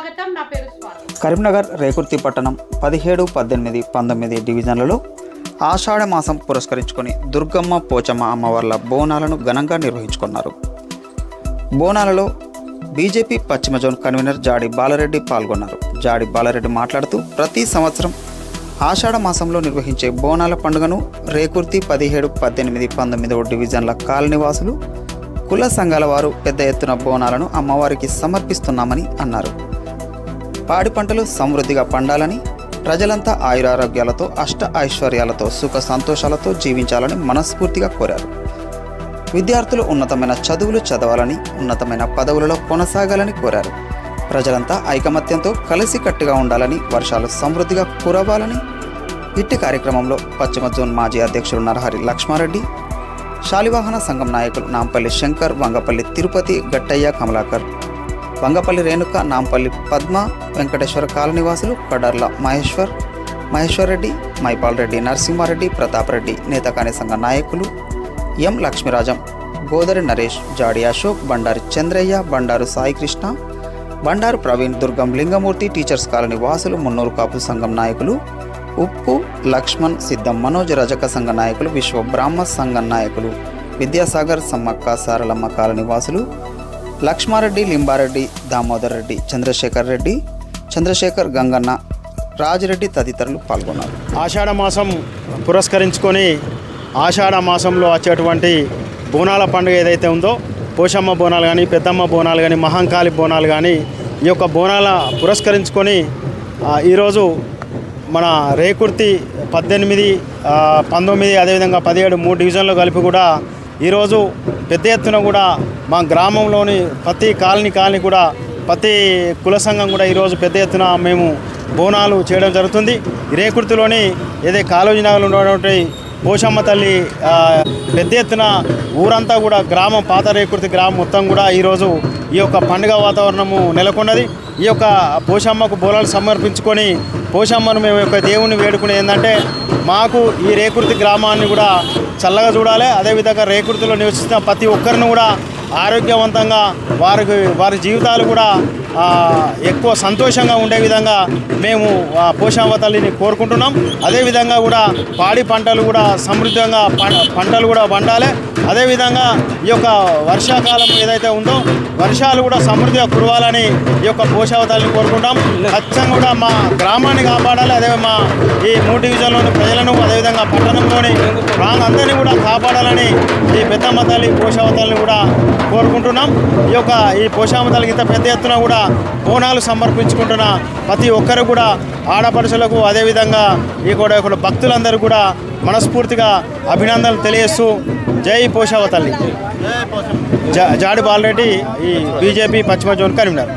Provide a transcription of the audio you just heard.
స్వాగతం. నా పేరు స్వాతి. కరీంనగర్ రేకుర్తి పట్టణం 17, 18, 19 డివిజన్లలో ఆషాఢ మాసం పురస్కరించుకొని దుర్గమ్మ పోచమ్మ అమ్మవార్ల బోనాలను ఘనంగా నిర్వహించుకున్నారు. బోనాలలో బీజేపీ పశ్చిమ జోన్ కన్వీనర్ జాడి బాలరెడ్డి పాల్గొన్నారు. జాడి బాలరెడ్డి మాట్లాడుతూ ప్రతి సంవత్సరం ఆషాఢ మాసంలో నిర్వహించే బోనాల పండుగను రేకుర్తి 17, 18, 19 డివిజన్ల కాలనీవాసులు కుల సంఘాల వారు పెద్ద ఎత్తున బోనాలను అమ్మవారికి సమర్పిస్తున్నామని అన్నారు. పాడి పంటలు సమృద్ధిగా పండాలని, ప్రజలంతా ఆయురారోగ్యాలతో అష్ట ఐశ్వర్యాలతో సుఖ సంతోషాలతో జీవించాలని మనస్ఫూర్తిగా కోరారు. విద్యార్థులు ఉన్నతమైన చదువులు చదవాలని, ఉన్నతమైన పదవులలో కొనసాగాలని కోరారు. ప్రజలంతా ఐకమత్యంతో కలిసికట్టుగా ఉండాలని, వర్షాలు సమృద్ధిగా కురవాలని. ఇట్టి కార్యక్రమంలో పశ్చిమ జోన్ మాజీ అధ్యక్షులు నరహరి లక్ష్మారెడ్డి, శాలివాహన సంఘం నాయకులు నాంపల్లి శంకర్, వంగపల్లి తిరుపతి, గట్టయ్య, కమలాకర్, వంగపల్లి రేణుక, నాంపల్లి పద్మ, వెంకటేశ్వర కాలనీవాసులు కడర్ల మహేశ్వర్ రెడ్డి, మైపాల్ రెడ్డి, నరసింహారెడ్డి, ప్రతాప్ రెడ్డి, నేతకాని సంఘ నాయకులు ఎం లక్ష్మీరాజం, గోదరి నరేష్, జాడి అశోక్, బండారు చంద్రయ్య, బండారు సాయికృష్ణ, బండారు ప్రవీణ్, దుర్గం లింగమూర్తి, టీచర్స్ కాలనీ వాసులు, మున్నూరు కాపు సంఘం నాయకులు ఉప్పు లక్ష్మణ్, సిద్ధం మనోజ్, రజక సంఘ నాయకులు, విశ్వ బ్రాహ్మ సంఘం నాయకులు, విద్యాసాగర్, సమ్మక్క సారలమ్మ కాలనీ వాసులు, లక్ష్మారెడ్డి, లింబారెడ్డి, దామోదర్ రెడ్డి, చంద్రశేఖర్, గంగన్న, రాజిరెడ్డి తదితరులు పాల్గొన్నారు. ఆషాఢ మాసం పురస్కరించుకొని ఆషాఢ మాసంలో వచ్చేటువంటి బోనాల పండుగ ఏదైతే ఉందో, పోషమ్మ బోనాలు కానీ, పెద్దమ్మ బోనాలు కానీ, మహంకాళి బోనాలు కానీ, ఈ యొక్క బోనాల పురస్కరించుకొని ఈరోజు మన రేకుర్తి 18, 19 అదేవిధంగా 17 3 డివిజన్లు కలిపి కూడా ఈరోజు పెద్ద ఎత్తున కూడా మా గ్రామంలోని ప్రతి కాలనీ కూడా ప్రతి కుల సంఘం కూడా ఈరోజు పెద్ద ఎత్తున మేము బోనాలు చేయడం జరుగుతుంది. రేకుర్తిలోని ఏదే కాళోజీ నగర్లో ఉన్నటువంటి పోషమ్మ తల్లి పెద్ద ఎత్తున ఊరంతా కూడా గ్రామం, పాత రేకుర్తి గ్రామం మొత్తం కూడా ఈరోజు ఈ యొక్క పండుగ వాతావరణము నెలకొన్నది. ఈ యొక్క పోషమ్మకు బోనాలు సమర్పించుకొని పోషమ్మను మేము యొక్క దేవుణ్ణి వేడుకునే ఏంటంటే మాకు ఈ రేకుర్తి గ్రామాన్ని కూడా చల్లగా చూడాలి. అదేవిధంగా రేకుర్తిలో నివసిస్తున్న ప్రతి ఒక్కరిని కూడా ఆరోగ్యవంతంగా వారి జీవితాలు కూడా ఎక్కువ సంతోషంగా ఉండే విధంగా మేము పోషమ్మ తల్లిని కోరుకుంటున్నాం. అదేవిధంగా కూడా పాడి పంటలు కూడా సమృద్ధంగా పంటలు కూడా పండాలి. అదేవిధంగా ఈ యొక్క వర్షాకాలం ఏదైతే ఉందో వర్షాలు కూడా సమృద్ధిగా కురవాలని ఈ యొక్క పోషమ్మ తల్లిని కోరుకుంటాం. ఖచ్చితంగా కూడా మా గ్రామాన్ని కాపాడాలి. అదే మా ఈ 3 డివిజన్లోని ప్రజలను, అదేవిధంగా పట్టణంలోని అందరినీ కూడా కాపాడాలని ఈ పెద్దమ్మ తల్లి, పోషమ్మ తల్లిని కూడా కోరుకుంటున్నాం. ఈ పోషమ్మ తల్లికి ఇంత పెద్ద ఎత్తున కూడా బోనాలు సమర్పించుకుంటున్న ప్రతి ఒక్కరు కూడా ఆడపడుచులకు, అదేవిధంగా ఈ కూడా భక్తులందరూ కూడా మనస్ఫూర్తిగా అభినందనలు తెలియజేస్తూ జై పోషమ్మ తల్లి. జాడి బాలరెడ్డి, ఈ బీజేపీ పశ్చిమ జోన్ కన్వీనర్.